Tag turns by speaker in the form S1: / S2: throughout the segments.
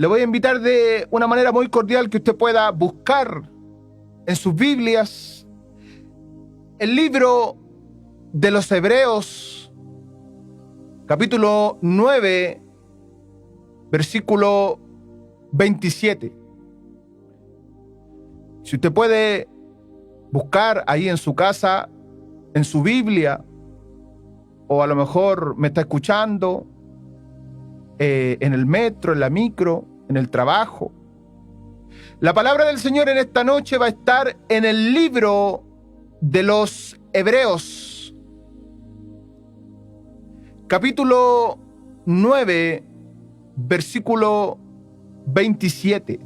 S1: le voy a invitar de una manera muy cordial que usted pueda buscar en sus Biblias el libro de los Hebreos, capítulo 9, versículo 27. Si usted puede buscar ahí en su casa, en su Biblia, o a lo mejor me está escuchando en el metro, en la micro, en el trabajo. La palabra del Señor en esta noche va a estar en el libro de los Hebreos, capítulo 9, versículo 27.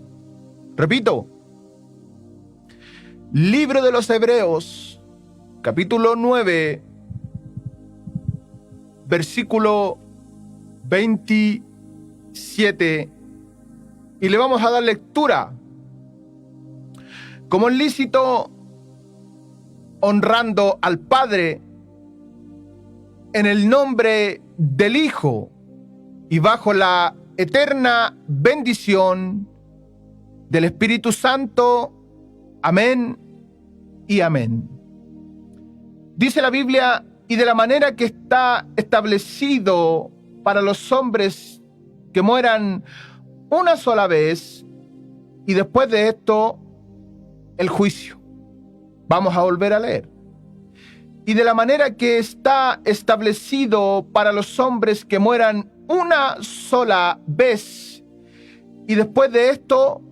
S1: Repito, libro de los Hebreos, capítulo 9, versículo 27, y le vamos a dar lectura, como es lícito, honrando al Padre en el nombre del Hijo y bajo la eterna bendición del Espíritu Santo. Amén y amén. Dice la Biblia: y de la manera que está establecido para los hombres que mueran una sola vez, y después de esto el juicio. Vamos a volver a leer. Y de la manera que está establecido para los hombres que mueran una sola vez, y después de esto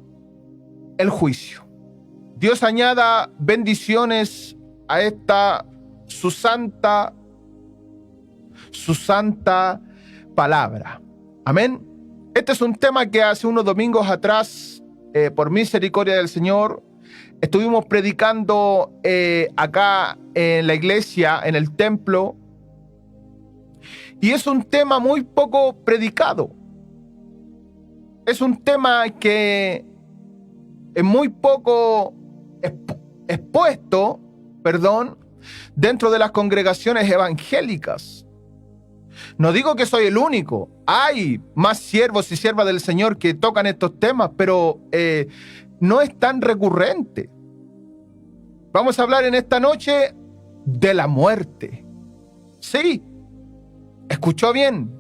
S1: el juicio. Dios añada bendiciones a esta su santa palabra. Amén. Este es un tema que hace unos domingos atrás, por misericordia del Señor, estuvimos predicando acá en la iglesia, en el templo, y es un tema muy poco predicado. Es un tema que es muy poco expuesto, dentro de las congregaciones evangélicas. No digo que soy el único. Hay más siervos y siervas del Señor que tocan estos temas, pero no es tan recurrente. Vamos a hablar en esta noche de la muerte. Sí, escuchó bien.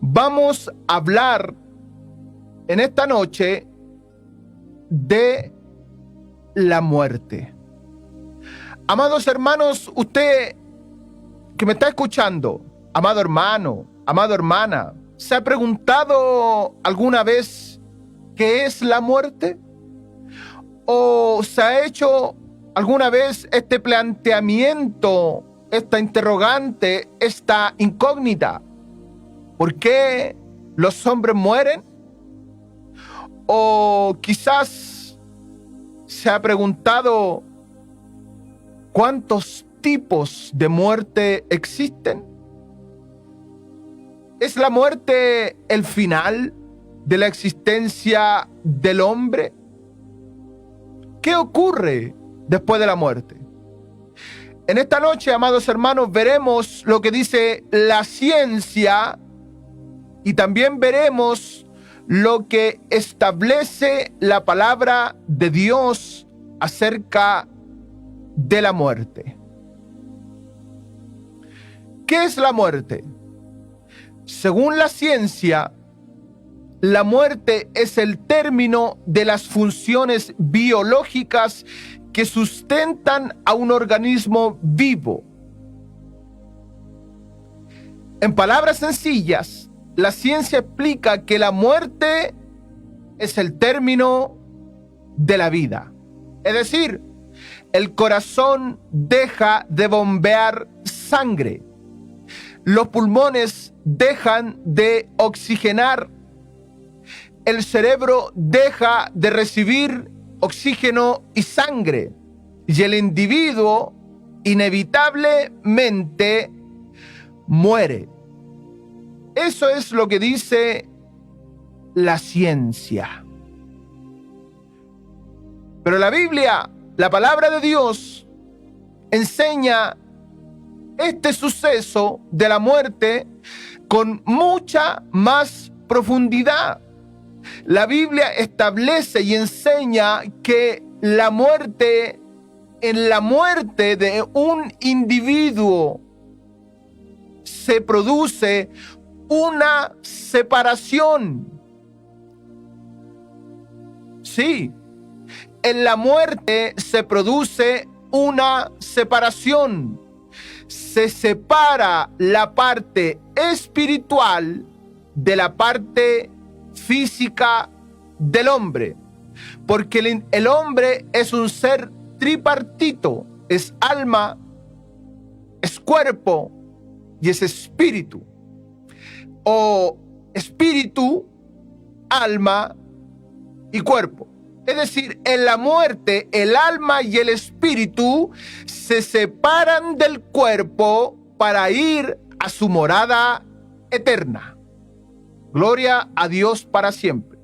S1: Vamos a hablar en esta noche de la muerte. Amados hermanos, usted que me está escuchando, amado hermano, amada hermana, ¿se ha preguntado alguna vez qué es la muerte? ¿O se ha hecho alguna vez este planteamiento, esta interrogante, esta incógnita? ¿Por qué los hombres mueren? ¿O quizás se ha preguntado cuántos tipos de muerte existen? ¿Es la muerte el final de la existencia del hombre? ¿Qué ocurre después de la muerte? En esta noche, amados hermanos, veremos lo que dice la ciencia y también veremos lo que establece la palabra de Dios acerca de la muerte. ¿Qué es la muerte? Según la ciencia, la muerte es el término de las funciones biológicas que sustentan a un organismo vivo. En palabras sencillas, la ciencia explica que la muerte es el término de la vida. Es decir, el corazón deja de bombear sangre. Los pulmones dejan de oxigenar. El cerebro deja de recibir oxígeno y sangre. Y el individuo inevitablemente muere. Eso es lo que dice la ciencia. Pero la Biblia, la palabra de Dios, enseña este suceso de la muerte con mucha más profundidad. La Biblia establece y enseña que la muerte, en la muerte de un individuo se produce una separación. Sí, en la muerte se produce una separación. Se separa la parte espiritual de la parte física del hombre, porque el hombre es un ser tripartito, es alma, es cuerpo y es espíritu, o espíritu, alma y cuerpo. Es decir, en la muerte el alma y el espíritu se separan del cuerpo para ir a su morada eterna. Gloria a Dios para siempre.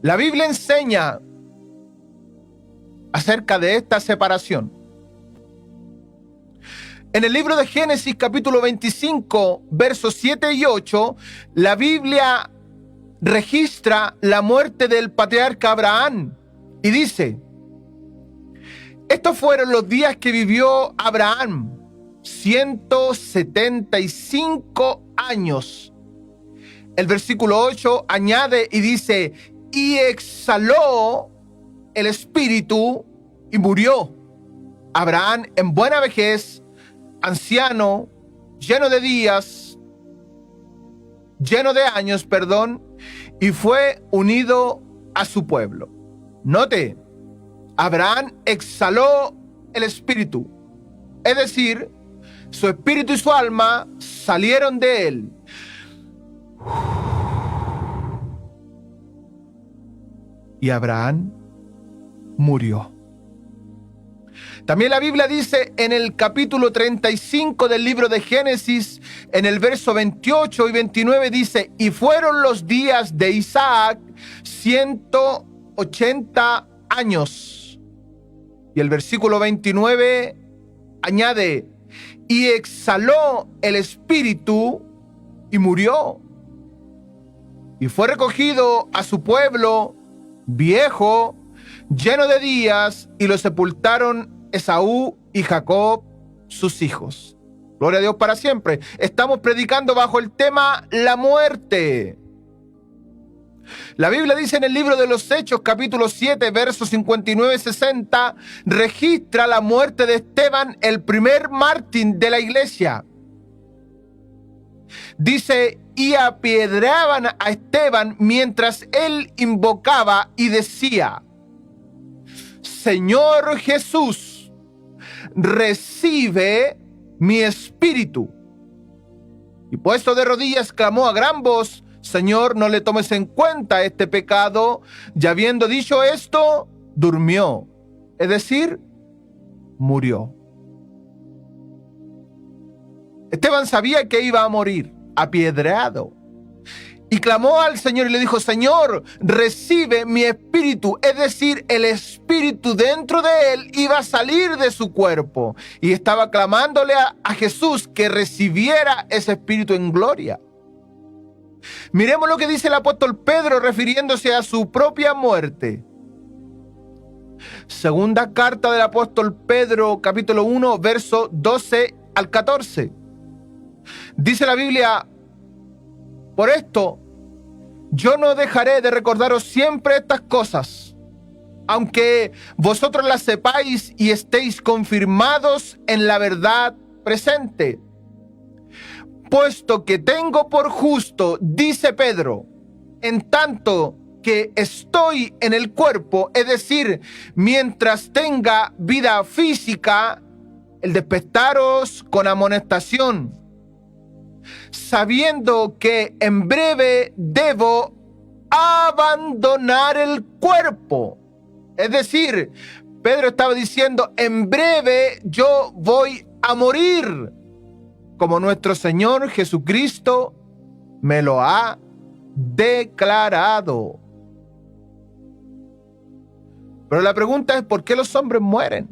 S1: La Biblia enseña acerca de esta separación. En el libro de Génesis capítulo 25, versos 7 y 8, la Biblia registra la muerte del patriarca Abraham y dice: estos fueron los días que vivió Abraham, 175 años. El versículo 8 añade y dice: y exhaló el espíritu y murió Abraham en buena vejez, anciano, lleno de días, lleno de años, y fue unido a su pueblo. Note, Abraham exhaló el espíritu, es decir, su espíritu y su alma salieron de él. Y Abraham murió. También la Biblia dice en el capítulo 35 del libro de Génesis, en el verso 28 y 29, dice: y fueron los días de Isaac 180 años. Y el versículo 29 añade: y exhaló el espíritu y murió. Y fue recogido a su pueblo, viejo, lleno de días, y lo sepultaron Esaú y Jacob, sus hijos. Gloria a Dios para siempre. Estamos predicando bajo el tema la muerte. La Biblia dice en el libro de los Hechos, capítulo 7, versos 59 y 60, registra la muerte de Esteban, el primer mártir de la iglesia. Dice: y apedreaban a Esteban mientras él invocaba y decía: Señor Jesús, recibe mi espíritu. Y puesto de rodillas clamó a gran voz: Señor, no le tomes en cuenta este pecado. Y habiendo dicho esto, durmió, es decir, murió. Esteban sabía que iba a morir apedreado, y clamó al Señor y le dijo: Señor, recibe mi espíritu. Es decir, el espíritu dentro de él iba a salir de su cuerpo, y estaba clamándole a Jesús que recibiera ese espíritu en gloria. Miremos lo que dice el apóstol Pedro refiriéndose a su propia muerte. Segunda carta del apóstol Pedro, capítulo 1, verso 12 al 14. Dice la Biblia: por esto, yo no dejaré de recordaros siempre estas cosas, aunque vosotros las sepáis y estéis confirmados en la verdad presente. Puesto que tengo por justo, dice Pedro, en tanto que estoy en el cuerpo, es decir, mientras tenga vida física, el despertaros con amonestación, sabiendo que en breve debo abandonar el cuerpo. Es decir, Pedro estaba diciendo: en breve yo voy a morir, como nuestro Señor Jesucristo me lo ha declarado. Pero la pregunta es: ¿por qué los hombres mueren?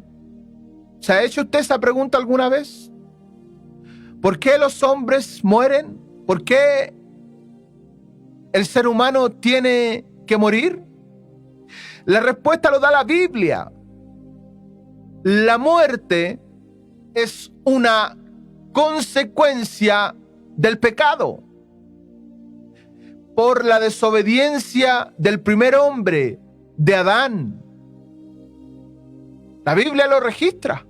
S1: ¿Se ha hecho usted esa pregunta alguna vez? ¿Por qué los hombres mueren? ¿Por qué el ser humano tiene que morir? La respuesta lo da la Biblia. La muerte es una consecuencia del pecado. Por la desobediencia del primer hombre, de Adán. La Biblia lo registra.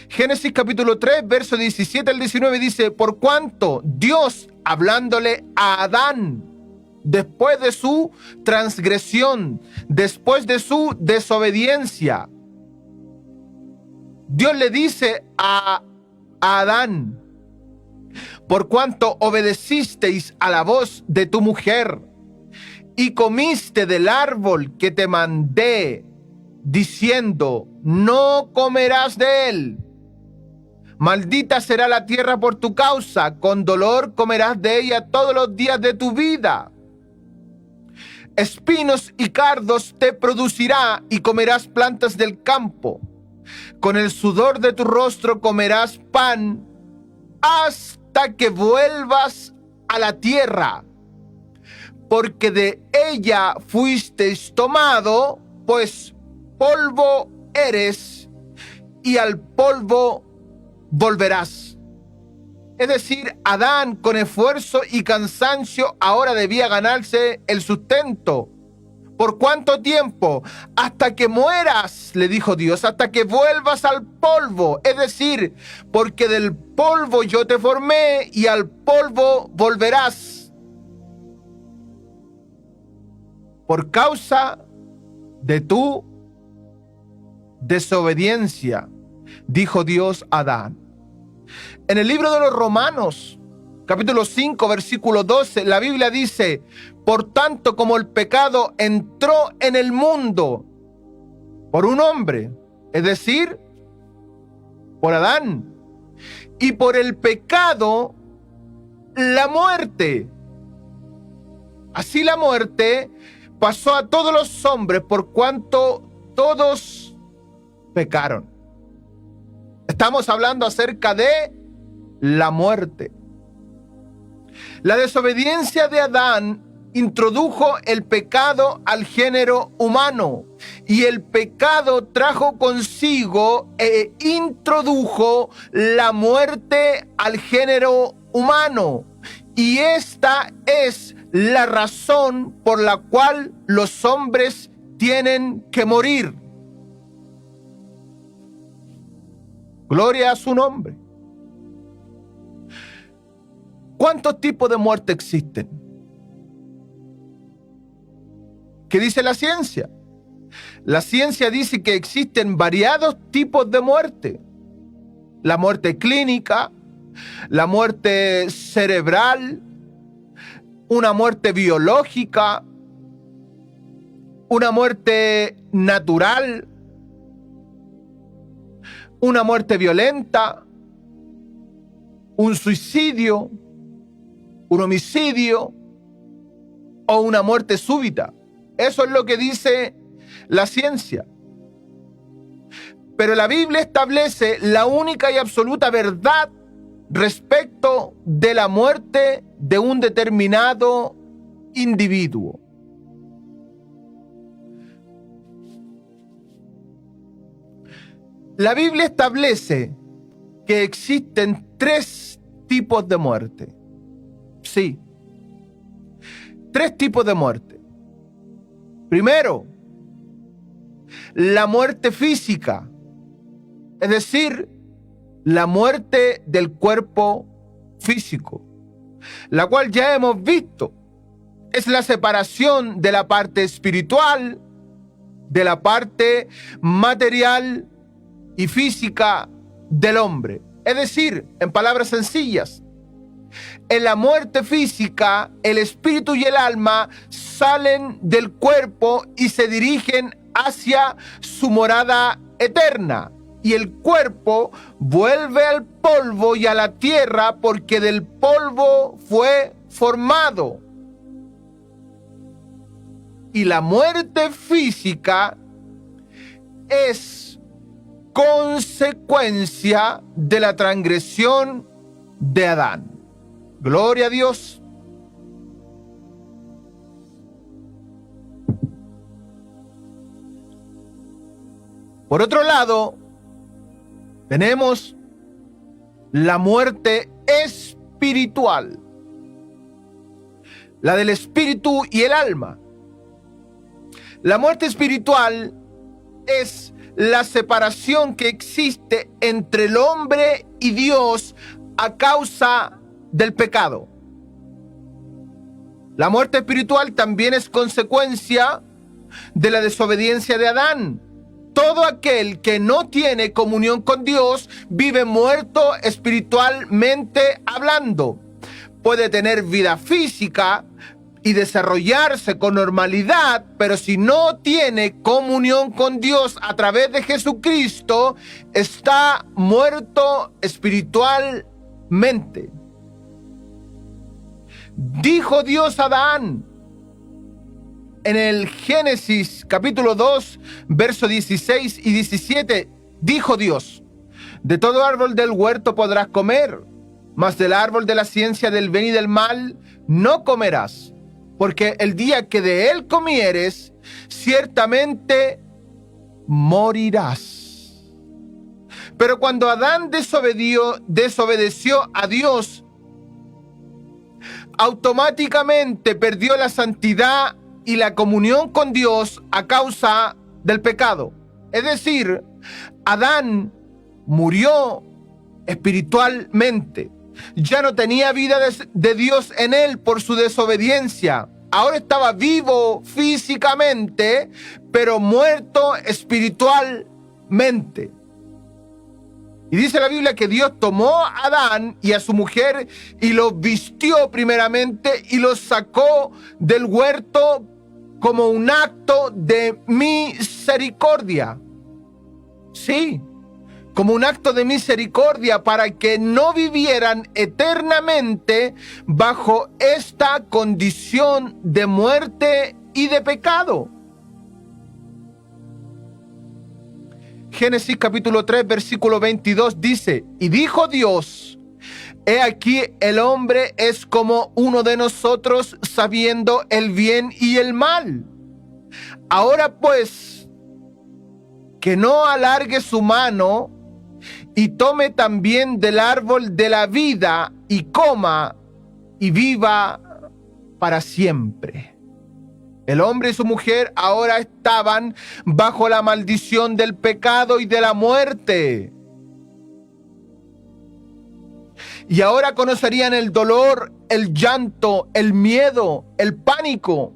S1: Génesis capítulo 3, verso 17 al 19 dice: por cuanto Dios, hablándole a Adán, después de su transgresión, después de su desobediencia, Dios le dice a Adán: por cuanto obedecisteis a la voz de tu mujer y comiste del árbol que te mandé, diciendo, no comerás de él. Maldita será la tierra por tu causa, con dolor comerás de ella todos los días de tu vida. Espinos y cardos te producirá y comerás plantas del campo. Con el sudor de tu rostro comerás pan hasta que vuelvas a la tierra, porque de ella fuisteis tomado, pues polvo eres y al polvo volverás. Es decir, Adán con esfuerzo y cansancio ahora debía ganarse el sustento. ¿Por cuánto tiempo? Hasta que mueras, le dijo Dios, hasta que vuelvas al polvo. Es decir, porque del polvo yo te formé y al polvo volverás. Por causa de tu desobediencia, dijo Dios a Adán. En el libro de los Romanos, capítulo 5, versículo 12, la Biblia dice: por tanto, como el pecado entró en el mundo por un hombre, es decir, por Adán, y por el pecado, la muerte. Así la muerte pasó a todos los hombres por cuanto todos pecaron. Estamos hablando acerca de la muerte. La desobediencia de Adán introdujo el pecado al género humano, y el pecado trajo consigo e introdujo la muerte al género humano. Y esta es la razón por la cual los hombres tienen que morir. Gloria a su nombre. ¿Cuántos tipos de muerte existen? ¿Qué dice la ciencia? La ciencia dice que existen variados tipos de muerte. La muerte clínica, la muerte cerebral, una muerte biológica, una muerte natural, una muerte violenta, un suicidio, un homicidio o una muerte súbita. Eso es lo que dice la ciencia. Pero la Biblia establece la única y absoluta verdad respecto de la muerte de un determinado individuo. La Biblia establece que existen 3 tipos de muerte. Sí, 3 tipos de muerte. Primero, la muerte física, es decir, la muerte del cuerpo físico, la cual ya hemos visto. Es la separación de la parte espiritual, de la parte material y física del hombre. Es decir, en palabras sencillas, en la muerte física, el espíritu y el alma salen del cuerpo y se dirigen hacia su morada eterna. Y el cuerpo vuelve al polvo y a la tierra, porque del polvo fue formado. Y la muerte física es consecuencia de la transgresión de Adán. Gloria a Dios. Por otro lado, tenemos la muerte espiritual, la del espíritu y el alma. La muerte espiritual es la separación que existe entre el hombre y Dios a causa del pecado. La muerte espiritual también es consecuencia de la desobediencia de Adán. Todo aquel que no tiene comunión con Dios vive muerto espiritualmente hablando. Puede tener vida física y desarrollarse con normalidad, pero si no tiene comunión con Dios a través de Jesucristo, está muerto espiritualmente. Dijo Dios a Adán en el Génesis capítulo 2, versos 16 y 17, dijo Dios: de todo árbol del huerto podrás comer, mas del árbol de la ciencia del bien y del mal no comerás, porque el día que de él comieres, ciertamente morirás. Pero cuando Adán desobedeció a Dios, automáticamente perdió la santidad y la comunión con Dios a causa del pecado. Es decir, Adán murió espiritualmente. Ya no tenía vida de Dios en él por su desobediencia. Ahora estaba vivo físicamente, pero muerto espiritualmente. Y dice la Biblia que Dios tomó a Adán y a su mujer y los vistió primeramente y los sacó del huerto como un acto de misericordia. Sí, como un acto de misericordia para que no vivieran eternamente bajo esta condición de muerte y de pecado. Génesis capítulo 3, versículo 22 dice: y dijo Dios: he aquí el hombre es como uno de nosotros, sabiendo el bien y el mal. Ahora pues, que no alargue su mano y tome también del árbol de la vida y coma y viva para siempre. El hombre y su mujer ahora estaban bajo la maldición del pecado y de la muerte. Y ahora conocerían el dolor, el llanto, el miedo, el pánico.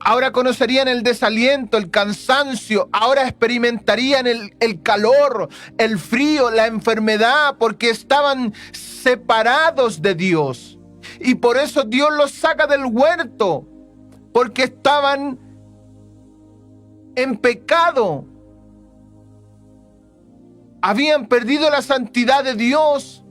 S1: Ahora conocerían el desaliento, el cansancio. Ahora experimentarían el calor, el frío, la enfermedad, porque estaban separados de Dios. Y por eso Dios los saca del huerto, porque estaban en pecado. Habían perdido la santidad de Dios.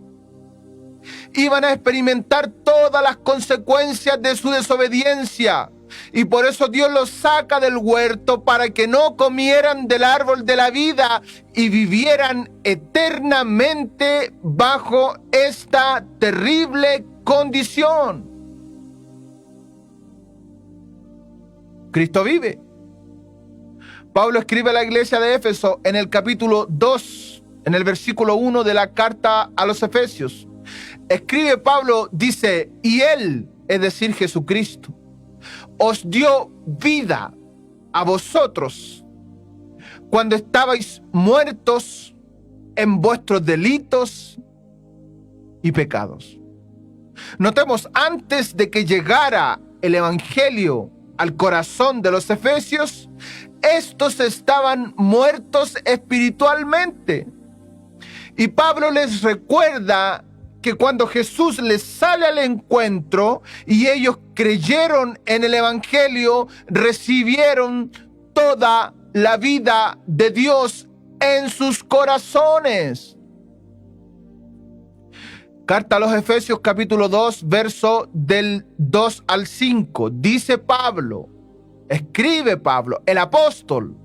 S1: Iban a experimentar todas las consecuencias de su desobediencia. Y por eso Dios los saca del huerto para que no comieran del árbol de la vida y vivieran eternamente bajo esta terrible condición. Cristo vive. Pablo escribe a la iglesia de Éfeso en el capítulo 2, en el versículo 1 de la carta a los Efesios. Escribe Pablo, dice: y Él, es decir, Jesucristo, os dio vida a vosotros cuando estabais muertos en vuestros delitos y pecados. Notemos, antes de que llegara el evangelio al corazón de los efesios, estos estaban muertos espiritualmente. Y Pablo les recuerda que cuando Jesús les sale al encuentro y ellos creyeron en el evangelio, recibieron toda la vida de Dios en sus corazones. Carta a los Efesios capítulo 2, verso del 2 al 5. Dice Pablo, escribe Pablo, el apóstol,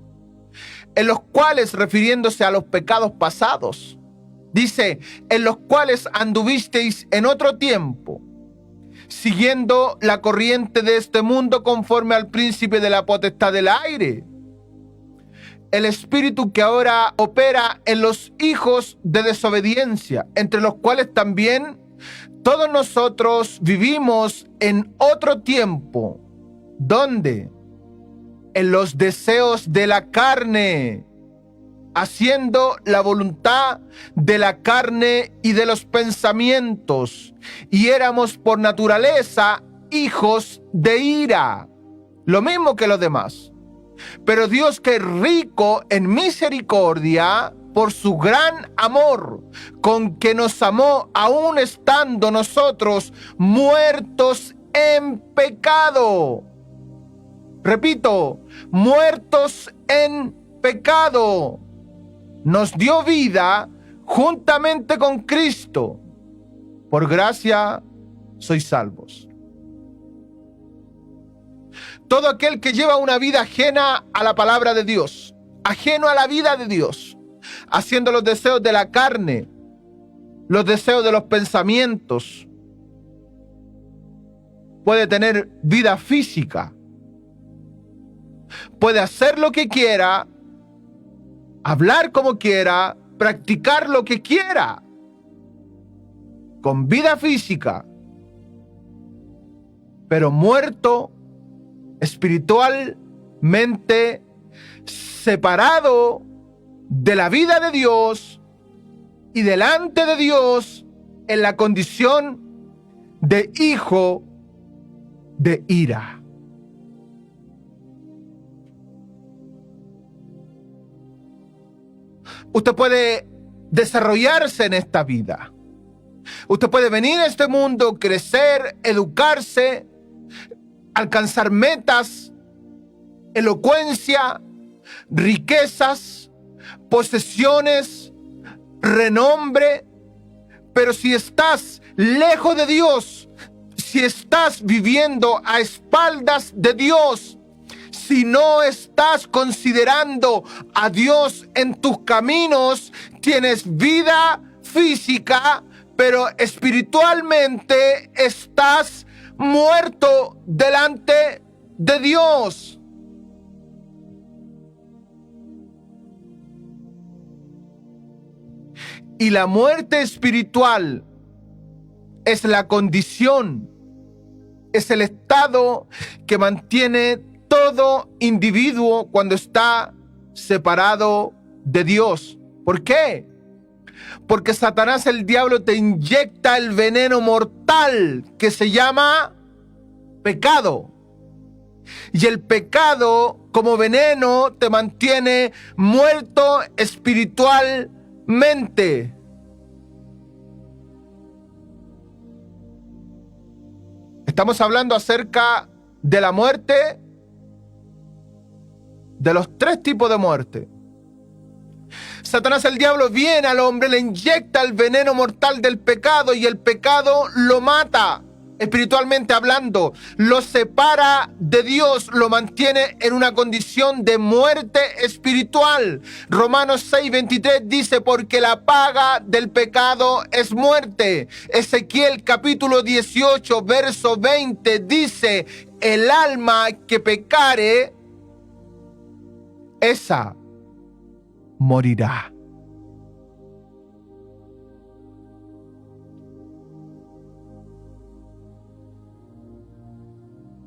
S1: en los cuales, refiriéndose a los pecados pasados, Dice, en los cuales anduvisteis en otro tiempo, siguiendo la corriente de este mundo conforme al príncipe de la potestad del aire, el espíritu que ahora opera en los hijos de desobediencia, entre los cuales también todos nosotros vivimos en otro tiempo. ¿Dónde? En los deseos de la carne, haciendo la voluntad de la carne y de los pensamientos, y éramos por naturaleza hijos de ira, lo mismo que los demás. Pero Dios, que es rico en misericordia, por su gran amor con que nos amó, aun estando nosotros muertos en pecado. Repito, muertos en pecado, nos dio vida juntamente con Cristo. Por gracia sois salvos. Todo aquel que lleva una vida ajena a la palabra de Dios, ajeno a la vida de Dios, haciendo los deseos de la carne, los deseos de los pensamientos, puede tener vida física, puede hacer lo que quiera, hablar como quiera, practicar lo que quiera, con vida física, pero muerto espiritualmente, separado de la vida de Dios y delante de Dios en la condición de hijo de ira. Usted puede desarrollarse en esta vida. Usted puede venir a este mundo, crecer, educarse, alcanzar metas, elocuencia, riquezas, posesiones, renombre. Pero si estás lejos de Dios, si estás viviendo a espaldas de Dios, si no estás considerando a Dios en tus caminos, tienes vida física, pero espiritualmente estás muerto delante de Dios. Y la muerte espiritual es la condición, es el estado que mantiene todo individuo cuando está separado de Dios. ¿Por qué? Porque Satanás, el diablo, te inyecta el veneno mortal que se llama pecado. Y el pecado, como veneno, te mantiene muerto espiritualmente. Estamos hablando acerca de la muerte, de los tres tipos de muerte. Satanás, el diablo, viene al hombre, le inyecta el veneno mortal del pecado y el pecado lo mata, espiritualmente hablando, lo separa de Dios, lo mantiene en una condición de muerte espiritual. Romanos 6:23 dice, porque la paga del pecado es muerte. Ezequiel capítulo 18, verso 20 dice, el alma que pecare, esa morirá.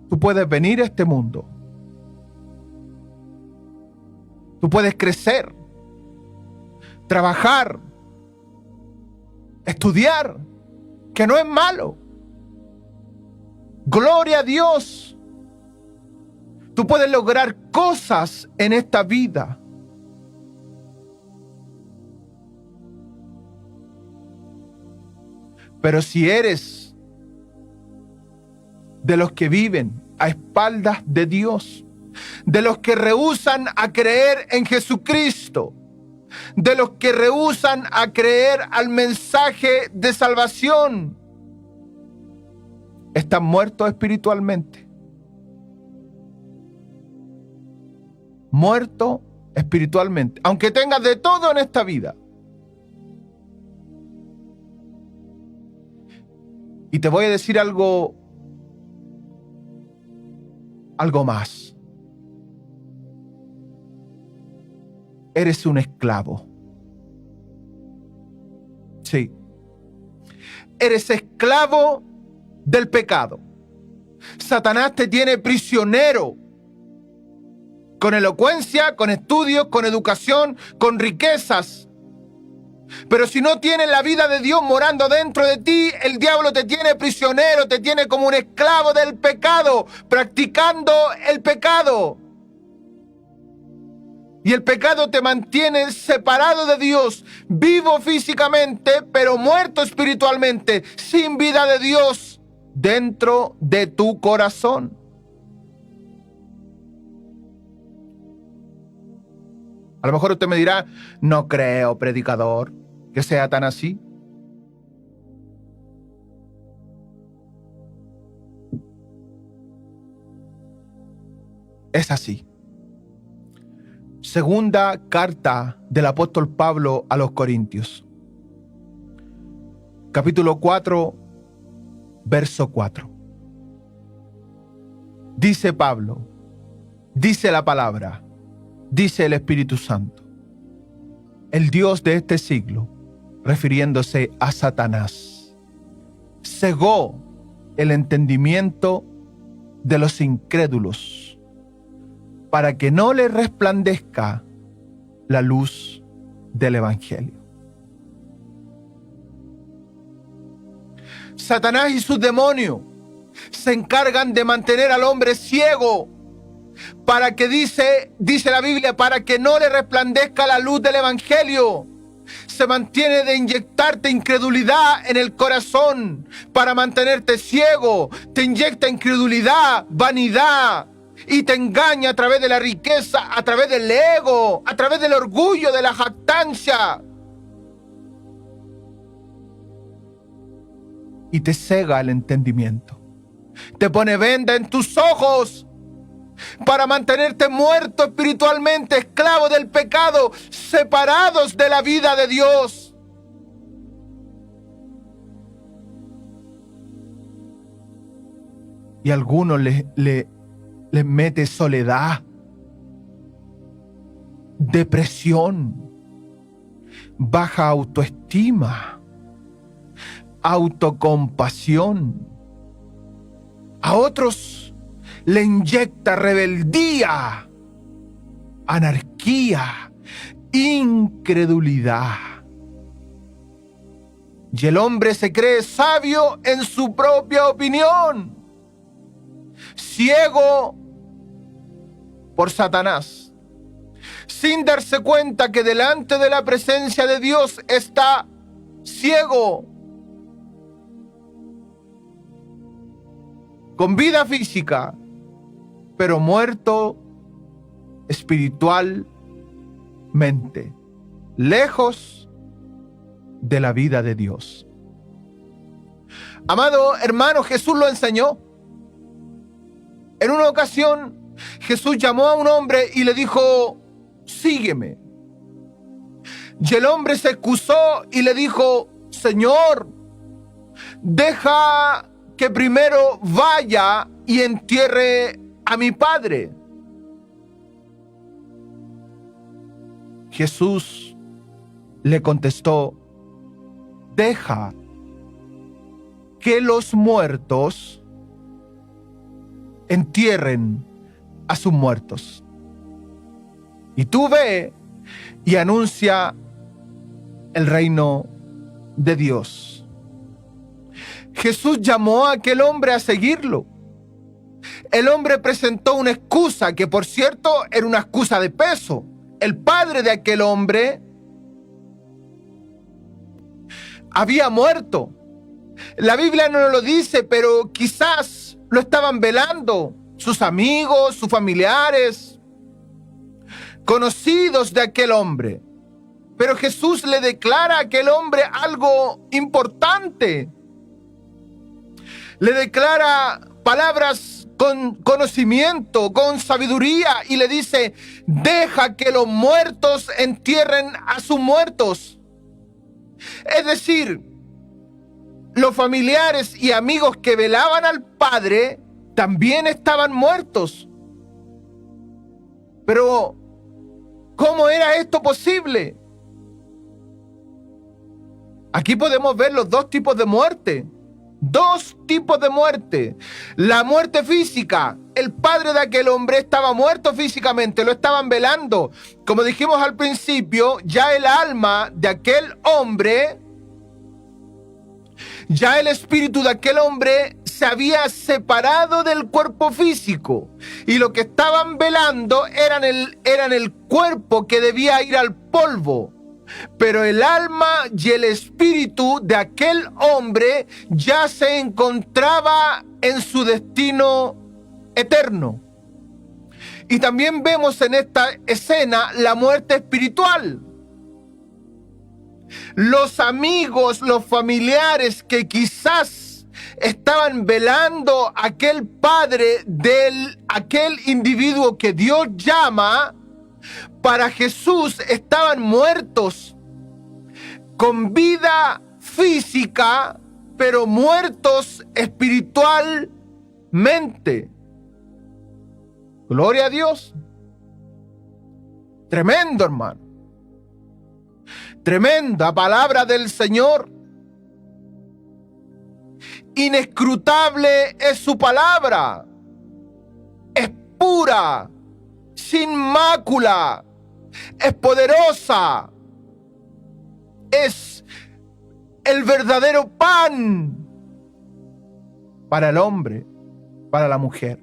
S1: Tú puedes venir a este mundo. Tú puedes crecer, trabajar, estudiar, que no es malo. Gloria a Dios. Tú puedes lograr cosas en esta vida. Pero si eres de los que viven a espaldas de Dios, de los que rehúsan a creer en Jesucristo, de los que rehúsan a creer al mensaje de salvación, están muertos espiritualmente. Muerto espiritualmente. Aunque tengas de todo en esta vida, Y te voy a decir algo más. Eres un esclavo. Sí. Eres esclavo del pecado. Satanás te tiene prisionero. Con elocuencia, con estudios, con educación, con riquezas. Pero si no tienes la vida de Dios morando dentro de ti, el diablo te tiene prisionero, te tiene como un esclavo del pecado, practicando el pecado. Y el pecado te mantiene separado de Dios, vivo físicamente, pero muerto espiritualmente, sin vida de Dios dentro de tu corazón. A lo mejor usted me dirá, no creo, predicador, que sea tan así. Es así. Segunda carta del apóstol Pablo a los Corintios. Capítulo 4, verso 4. Dice Pablo, dice la palabra, dice el Espíritu Santo, el Dios de este siglo, refiriéndose a Satanás, cegó el entendimiento de los incrédulos para que no les resplandezca la luz del Evangelio. Satanás y sus demonios se encargan de mantener al hombre ciego para que dice la Biblia, para que no le resplandezca la luz del Evangelio. Se mantiene de inyectarte incredulidad en el corazón para mantenerte ciego. Te inyecta incredulidad, vanidad y te engaña a través de la riqueza, a través del ego, a través del orgullo, de la jactancia. Y te cega el entendimiento. Te pone venda en tus ojos para mantenerte muerto espiritualmente, esclavo del pecado, separados de la vida de Dios. Y a algunos les mete soledad, depresión, baja autoestima, autocompasión. A otros le inyecta rebeldía, anarquía, incredulidad. Y el hombre se cree sabio en su propia opinión, ciego por Satanás, sin darse cuenta que delante de la presencia de Dios está ciego, con vida física, pero muerto espiritualmente, lejos de la vida de Dios. Amado hermano, Jesús lo enseñó. En una ocasión, Jesús llamó a un hombre y le dijo, sígueme. Y el hombre se excusó y le dijo, Señor, deja que primero vaya y entierre a mi padre. Jesús le contestó, deja que los muertos entierren a sus muertos. Y tú ve y anuncia el reino de Dios. Jesús llamó a aquel hombre a seguirlo. El hombre presentó una excusa, que por cierto era una excusa de peso. El padre de aquel hombre había muerto. La Biblia no nos lo dice, pero quizás lo estaban velando sus amigos, sus familiares, conocidos de aquel hombre. Pero Jesús le declara a aquel hombre algo importante. Le declara palabras con conocimiento, con sabiduría, y le dice, deja que los muertos entierren a sus muertos. Es decir, los familiares y amigos que velaban al padre también estaban muertos. Pero, ¿cómo era esto posible? Aquí podemos ver los dos tipos de muerte. Dos tipos de muerte. La muerte física. El padre de aquel hombre estaba muerto físicamente, lo estaban velando. Como dijimos al principio, ya el alma de aquel hombre, ya el espíritu de aquel hombre se había separado del cuerpo físico. Y lo que estaban velando eran el cuerpo que debía ir al polvo. Pero el alma y el espíritu de aquel hombre ya se encontraba en su destino eterno. Y también vemos en esta escena la muerte espiritual. Los amigos, los familiares que quizás estaban velando a aquel padre aquel individuo que Dios llama, para Jesús estaban muertos, con vida física, pero muertos espiritualmente. Gloria a Dios. Tremendo, hermano. Tremenda palabra del Señor. Inescrutable es su palabra. Es pura, sin mácula. Es poderosa. Es el verdadero pan para el hombre, para la mujer.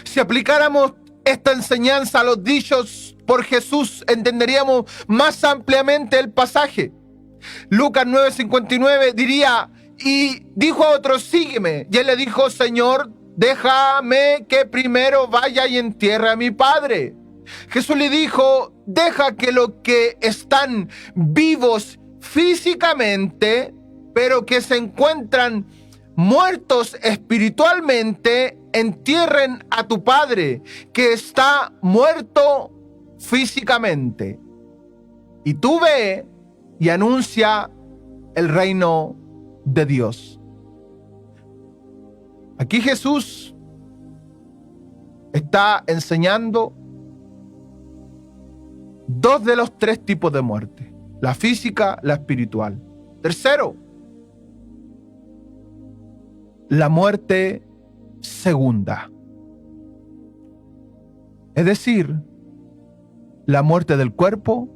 S1: Si aplicáramos esta enseñanza a los dichos por Jesús, entenderíamos más ampliamente el pasaje. Lucas 9:59 diría: y dijo a otro, sígueme. Y él le dijo, Señor, déjame que primero vaya y entierre a mi padre. Jesús le dijo, deja que los que están vivos físicamente, pero que se encuentran muertos espiritualmente, entierren a tu padre, que está muerto físicamente. Y tú ve y anuncia el reino de Dios. Aquí Jesús está enseñando dos de los tres tipos de muerte: la física, la espiritual. Tercero, la muerte segunda. Es decir, la muerte del cuerpo,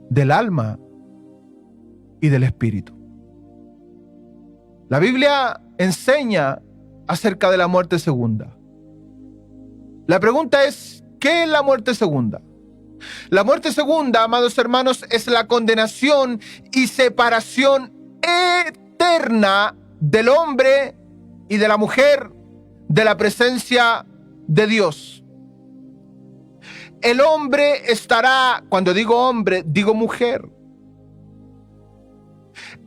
S1: del alma y del espíritu. La Biblia enseña acerca de la muerte segunda. La pregunta es, ¿qué es la muerte segunda? La muerte segunda, amados hermanos, es la condenación y separación eterna del hombre y de la mujer de la presencia de Dios. El hombre estará, cuando digo hombre, digo mujer.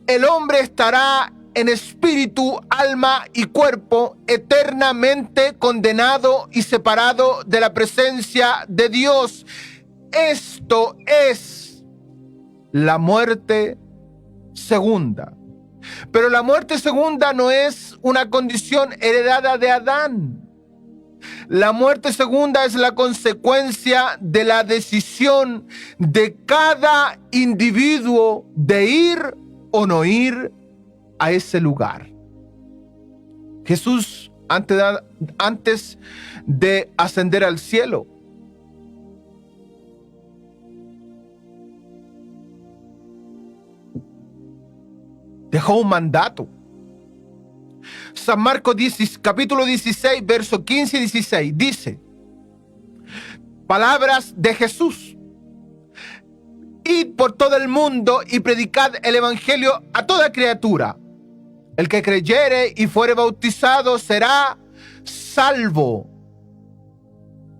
S1: El hombre estará en espíritu, alma y cuerpo eternamente condenado y separado de la presencia de Dios. Esto es la muerte segunda. Pero la muerte segunda no es una condición heredada de Adán. La muerte segunda es la consecuencia de la decisión de cada individuo de ir o no ir a ese lugar. Jesús, antes de ascender al cielo, dejó un mandato. San Marcos capítulo 16, verso 15 y 16 dice, palabras de Jesús: id por todo el mundo y predicad el evangelio a toda criatura. El que creyere y fuere bautizado será salvo,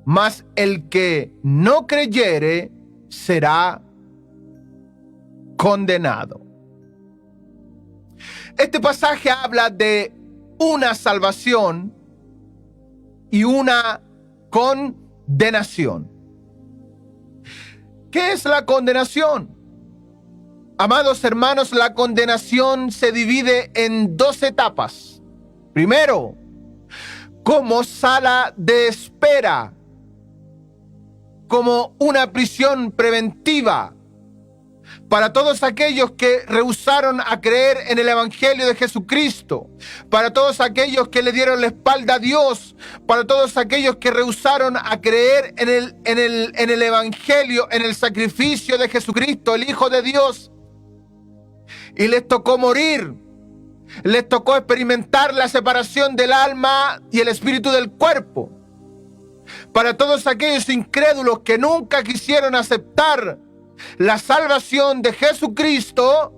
S1: mas el que no creyere será condenado. Este pasaje habla de una salvación y una condenación. ¿Qué es la condenación? Amados hermanos, la condenación se divide en dos etapas. Primero, como sala de espera, como una prisión preventiva para todos aquellos que rehusaron a creer en el Evangelio de Jesucristo, para todos aquellos que le dieron la espalda a Dios, para todos aquellos que rehusaron a creer en el Evangelio, en el sacrificio de Jesucristo, el Hijo de Dios, y les tocó morir, les tocó experimentar la separación del alma y el espíritu del cuerpo. Para todos aquellos incrédulos que nunca quisieron aceptar la salvación de Jesucristo,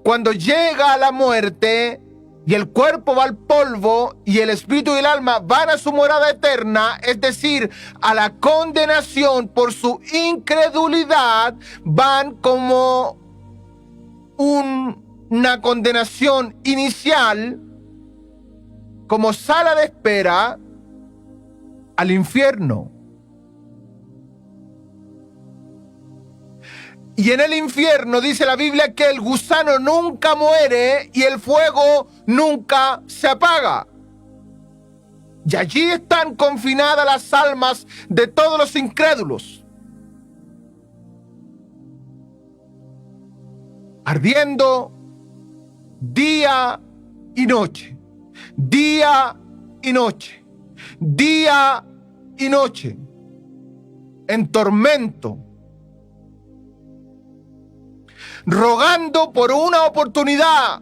S1: cuando llega la muerte y el cuerpo va al polvo y el espíritu y el alma van a su morada eterna, es decir, a la condenación por su incredulidad, van como una condenación inicial, como sala de espera al infierno. Y en el infierno dice la Biblia que el gusano nunca muere y el fuego nunca se apaga. Y allí están confinadas las almas de todos los incrédulos, ardiendo día y noche, día y noche, día y noche, en tormento, rogando por una oportunidad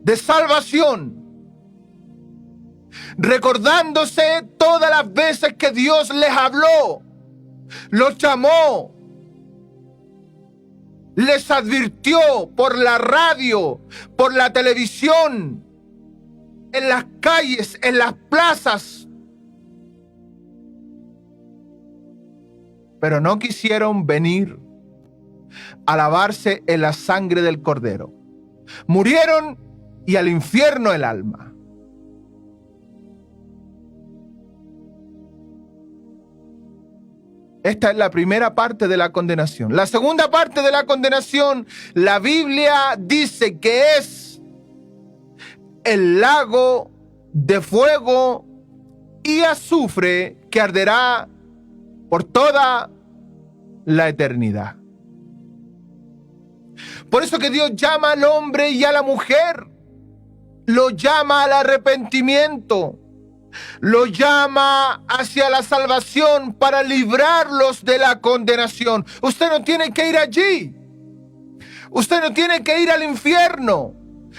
S1: de salvación, recordándose todas las veces que Dios les habló, los llamó, les advirtió por la radio, por la televisión, en las calles, en las plazas, pero no quisieron venir a lavarse en la sangre del Cordero. Murieron y al infierno el alma. Esta es la primera parte de la condenación. La segunda parte de la condenación, la Biblia dice que es el lago de fuego y azufre que arderá por toda la eternidad. Por eso que Dios llama al hombre y a la mujer, lo llama al arrepentimiento, lo llama hacia la salvación para librarlos de la condenación. Usted no tiene que ir allí, usted no tiene que ir al infierno,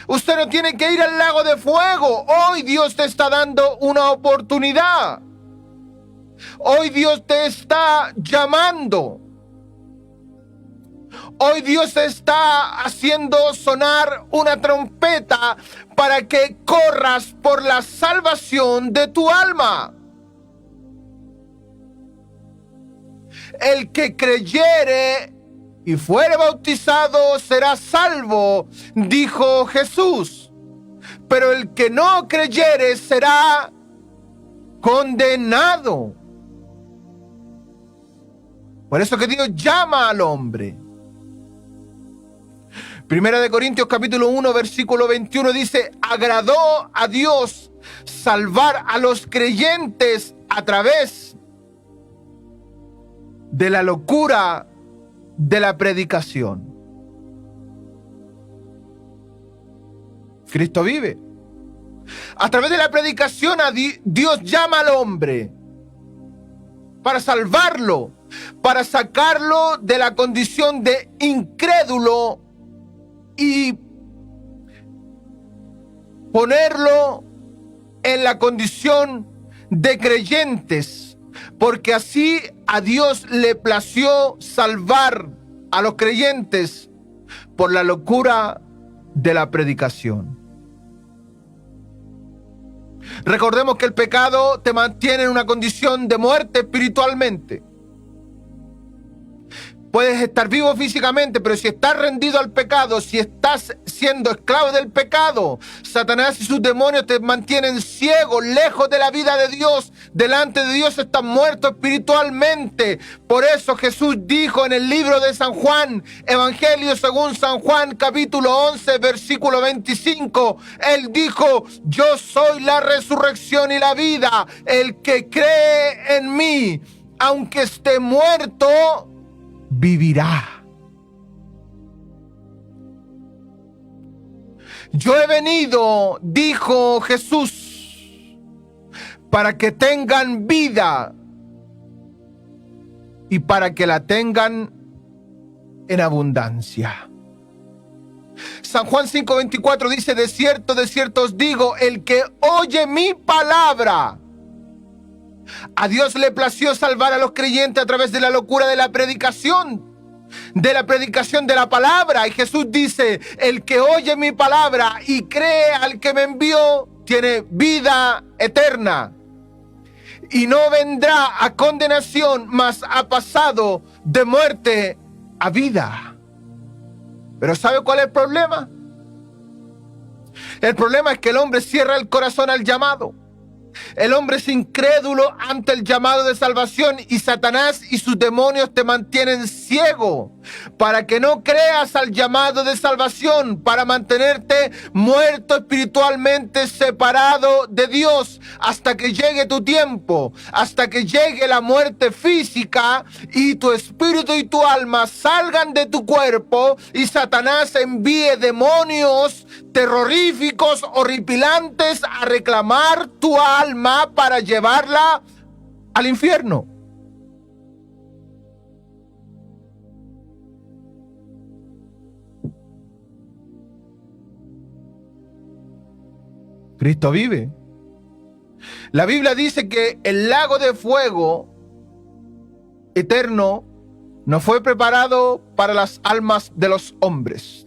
S1: usted no tiene que ir al lago de fuego. Hoy Dios te está dando una oportunidad, hoy Dios te está llamando. Hoy Dios está haciendo sonar una trompeta para que corras por la salvación de tu alma. El que creyere y fuere bautizado será salvo, dijo Jesús. Pero el que no creyere será condenado. Por eso que Dios llama al hombre. Primera de Corintios capítulo 1 versículo 21 dice: agradó a Dios salvar a los creyentes a través de la locura de la predicación. Cristo vive. A través de la predicación Dios llama al hombre para salvarlo, para sacarlo de la condición de incrédulo y ponerlo en la condición de creyentes, porque así a Dios le plació salvar a los creyentes por la locura de la predicación. Recordemos que el pecado te mantiene en una condición de muerte espiritualmente. Puedes estar vivo físicamente, pero si estás rendido al pecado, si estás siendo esclavo del pecado, Satanás y sus demonios te mantienen ciego, lejos de la vida de Dios. Delante de Dios estás muerto espiritualmente. Por eso Jesús dijo en el libro de San Juan, Evangelio según San Juan, capítulo 11, versículo 25. Él dijo: yo soy la resurrección y la vida. El que cree en mí, aunque esté muerto, vivirá. Yo he venido, dijo Jesús, para que tengan vida y para que la tengan en abundancia. San Juan 5:24 dice: de cierto os digo, el que oye mi palabra. A Dios le plació salvar a los creyentes a través de la locura de la predicación de la palabra. Y Jesús dice: el que oye mi palabra y cree al que me envió, tiene vida eterna y no vendrá a condenación, mas ha pasado de muerte a vida. Pero ¿sabe cuál es el problema? El problema es que el hombre cierra el corazón al llamado. El hombre es incrédulo ante el llamado de salvación, y Satanás y sus demonios te mantienen ciego para que no creas al llamado de salvación, para mantenerte muerto espiritualmente, separado de Dios, hasta que llegue tu tiempo, hasta que llegue la muerte física y tu espíritu y tu alma salgan de tu cuerpo y Satanás envíe demonios terroríficos, horripilantes a reclamar tu alma para llevarla al infierno. Cristo vive. La Biblia dice que el lago de fuego eterno no fue preparado para las almas de los hombres.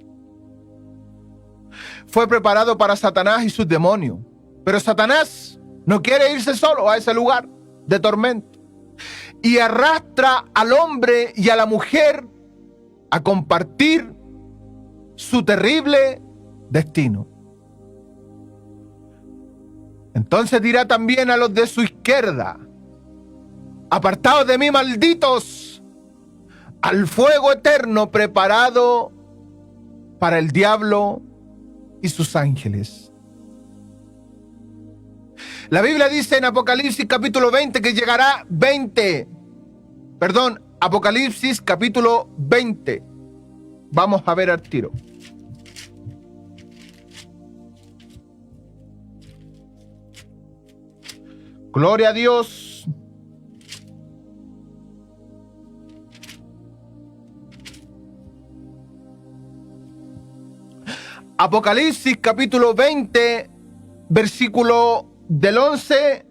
S1: Fue preparado para Satanás y sus demonios. Pero Satanás no quiere irse solo a ese lugar de tormento y arrastra al hombre y a la mujer a compartir su terrible destino. Entonces dirá también a los de su izquierda: apartaos de mí, malditos, al fuego eterno preparado para el diablo y sus ángeles. La Biblia dice en Apocalipsis capítulo 20 que llegará Apocalipsis capítulo 20. Vamos a ver al tiro. Gloria a Dios. Apocalipsis capítulo 20, versículo del 11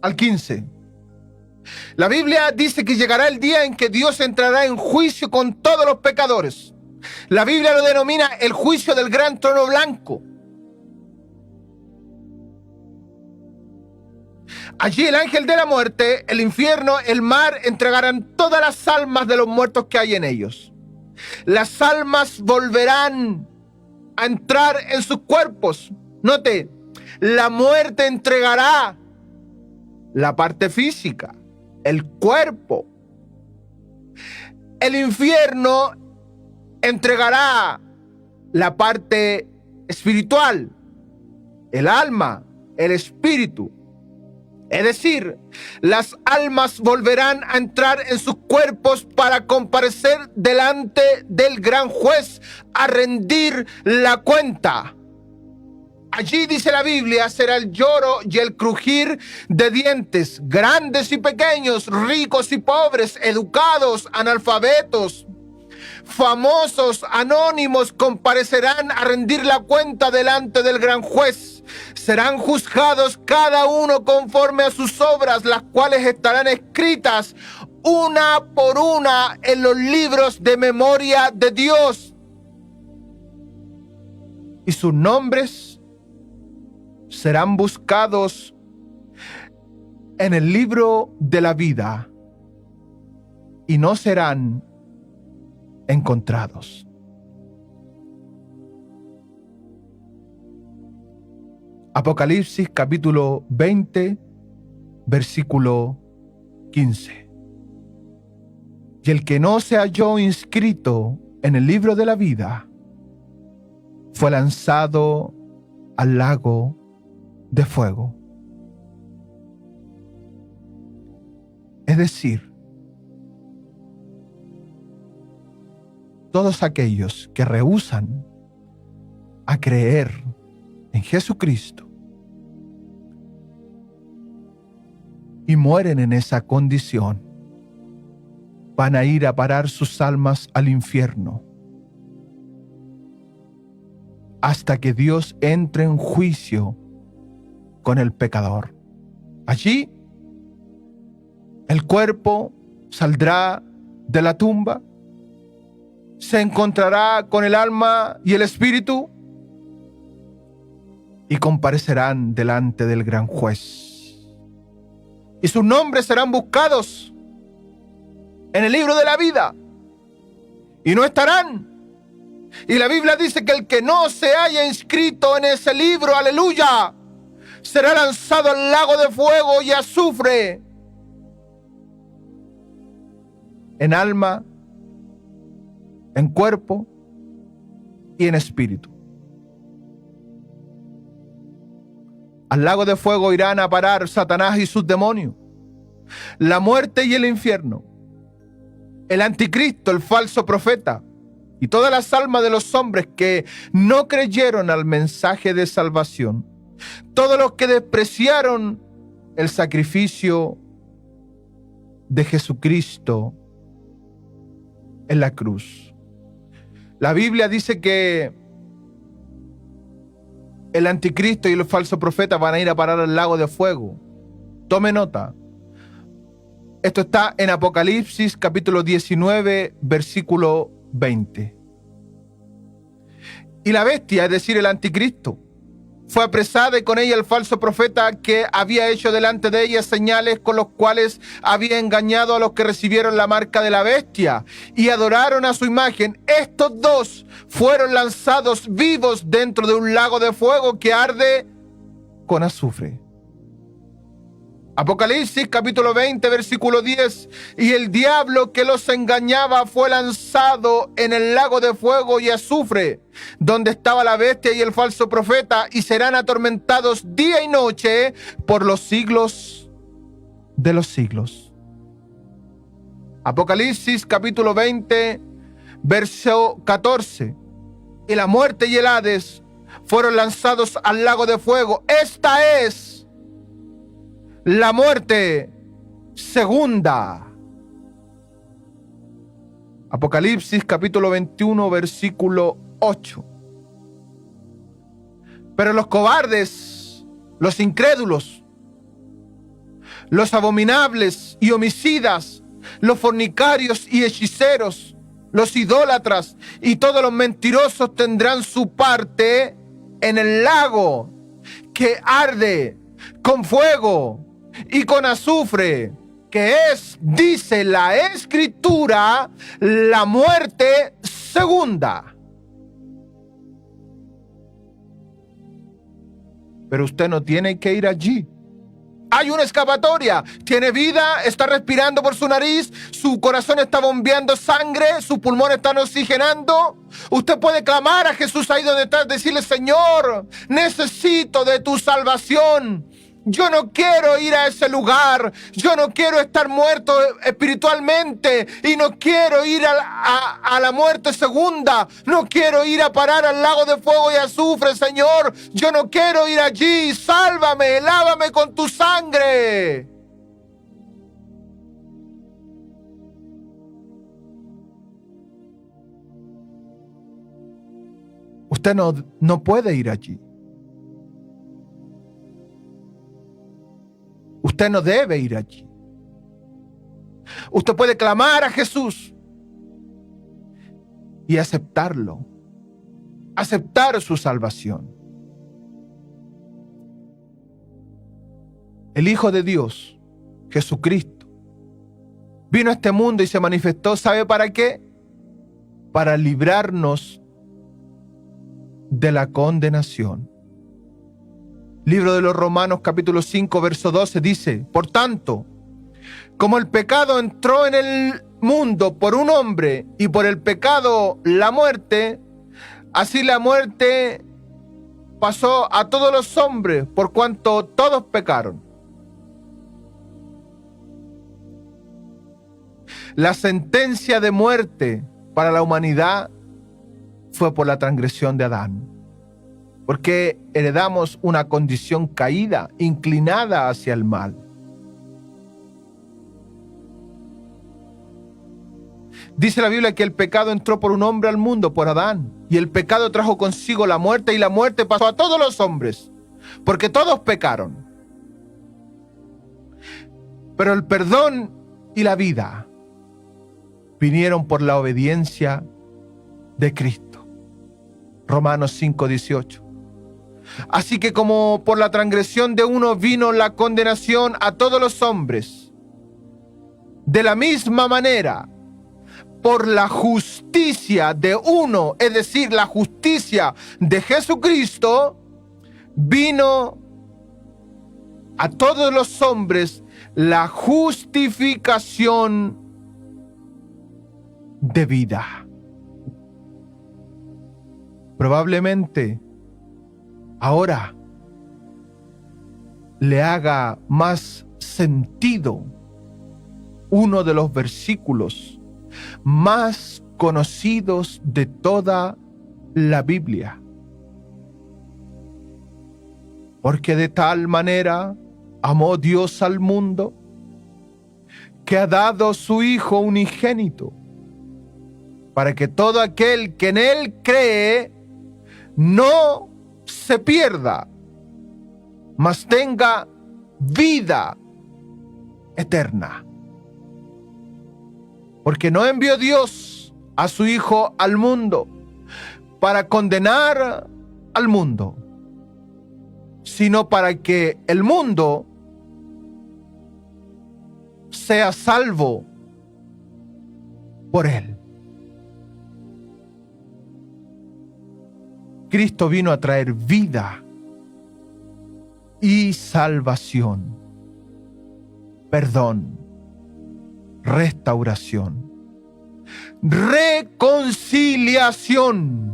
S1: al 15. La Biblia dice que llegará el día en que Dios entrará en juicio con todos los pecadores. La Biblia lo denomina el juicio del gran trono blanco. Allí el ángel de la muerte, el infierno, el mar entregarán todas las almas de los muertos que hay en ellos. Las almas volverán a entrar en sus cuerpos. Note, la muerte entregará la parte física, el cuerpo. El infierno entregará la parte espiritual, el alma, el espíritu. Es decir, las almas volverán a entrar en sus cuerpos para comparecer delante del gran juez a rendir la cuenta. Allí, dice la Biblia, será el lloro y el crujir de dientes, grandes y pequeños, ricos y pobres, educados, analfabetos, famosos, anónimos, comparecerán a rendir la cuenta delante del gran juez. Serán juzgados cada uno conforme a sus obras, las cuales estarán escritas una por una en los libros de memoria de Dios. Y sus nombres serán buscados en el libro de la vida. y no serán encontrados. Apocalipsis capítulo 20, versículo 15. Y el que no se halló inscrito en el libro de la vida fue lanzado al lago de fuego. Es decir, todos aquellos que rehúsan a creer en Jesucristo y mueren en esa condición, van a ir a parar sus almas al infierno hasta que Dios entre en juicio con el pecador. Allí, el cuerpo saldrá de la tumba, se encontrará con el alma y el espíritu y comparecerán delante del gran juez. Y sus nombres serán buscados en el libro de la vida y no estarán. Y la Biblia dice que el que no se haya inscrito en ese libro, aleluya, será lanzado al lago de fuego y azufre, en alma, en cuerpo y en espíritu. Al lago de fuego irán a parar Satanás y sus demonios, la muerte y el infierno, el anticristo, el falso profeta, y todas las almas de los hombres que no creyeron al mensaje de salvación, todos los que despreciaron el sacrificio de Jesucristo en la cruz. La Biblia dice que el anticristo y el falso profeta van a ir a parar al lago de fuego. Tome nota. Esto está en Apocalipsis capítulo 19, versículo 20. Y la bestia, es decir, el anticristo, fue apresada y con ella el falso profeta que había hecho delante de ella señales con los cuales había engañado a los que recibieron la marca de la bestia y adoraron a su imagen. Estos dos fueron lanzados vivos dentro de un lago de fuego que arde con azufre. Apocalipsis capítulo 20, versículo 10. Y el diablo que los engañaba fue lanzado en el lago de fuego y azufre, donde estaba la bestia y el falso profeta, y serán atormentados día y noche por los siglos de los siglos. Apocalipsis capítulo 20, verso 14. Y la muerte y el Hades fueron lanzados al lago de fuego. Esta es la muerte segunda. Apocalipsis capítulo 21, versículo 8. Pero los cobardes, los incrédulos, los abominables y homicidas, los fornicarios y hechiceros, los idólatras y todos los mentirosos tendrán su parte en el lago que arde con fuego y con azufre, que es, dice la Escritura, la muerte segunda. Pero usted no tiene que ir allí. Hay una escapatoria. Tiene vida, está respirando por su nariz, su corazón está bombeando sangre, sus pulmones están oxigenando. Usted puede clamar a Jesús ahí donde está, decirle: Señor, necesito de tu salvación. Yo no quiero ir a ese lugar. Yo no quiero estar muerto espiritualmente. Y no quiero ir a la muerte segunda. No quiero ir a parar al lago de fuego y azufre, Señor. Yo no quiero ir allí. Sálvame, lávame con tu sangre. Usted no puede ir allí. Usted no debe ir allí. Usted puede clamar a Jesús y aceptarlo, aceptar su salvación. El Hijo de Dios, Jesucristo, vino a este mundo y se manifestó, ¿sabe para qué? Para librarnos de la condenación. Libro de los Romanos, capítulo 5, verso 12 dice: por tanto, como el pecado entró en el mundo por un hombre y por el pecado la muerte, así la muerte pasó a todos los hombres por cuanto todos pecaron. La sentencia de muerte para la humanidad fue por la transgresión de Adán, porque heredamos una condición caída, inclinada hacia el mal. Dice la Biblia que el pecado entró por un hombre al mundo, por Adán, y el pecado trajo consigo la muerte, y la muerte pasó a todos los hombres, porque todos pecaron. Pero el perdón y la vida vinieron por la obediencia de Cristo. Romanos 5:18. Así que como por la transgresión de uno vino la condenación a todos los hombres, de la misma manera, por la justicia de uno, es decir, la justicia de Jesucristo, vino a todos los hombres la justificación de vida. Probablemente ahora le haga más sentido uno de los versículos más conocidos de toda la Biblia. Porque de tal manera amó Dios al mundo, que ha dado su Hijo unigénito, para que todo aquel que en Él cree no se pierda, mas tenga vida eterna. Porque no envió Dios a su Hijo al mundo para condenar al mundo, sino para que el mundo sea salvo por Él. Cristo vino a traer vida y salvación, perdón, restauración, reconciliación.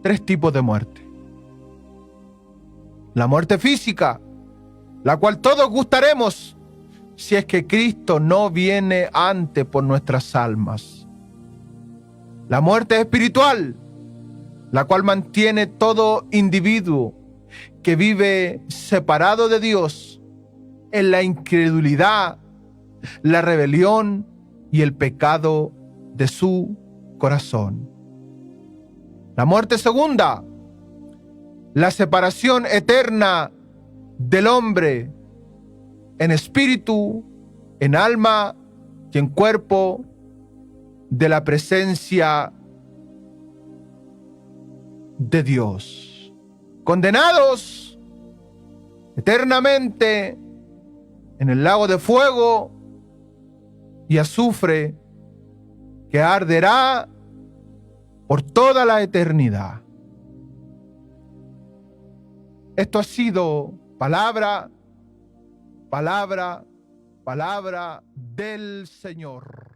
S1: 3 tipos de muerte. La muerte física, la cual todos gustaremos si es que Cristo no viene antes por nuestras almas. La muerte espiritual, la cual mantiene todo individuo que vive separado de Dios en la incredulidad, la rebelión y el pecado de su corazón. La muerte segunda, la separación eterna del hombre en espíritu, en alma y en cuerpo de la presencia de Dios. Condenados eternamente en el lago de fuego y azufre que arderá por toda la eternidad. Esto ha sido palabra del Señor.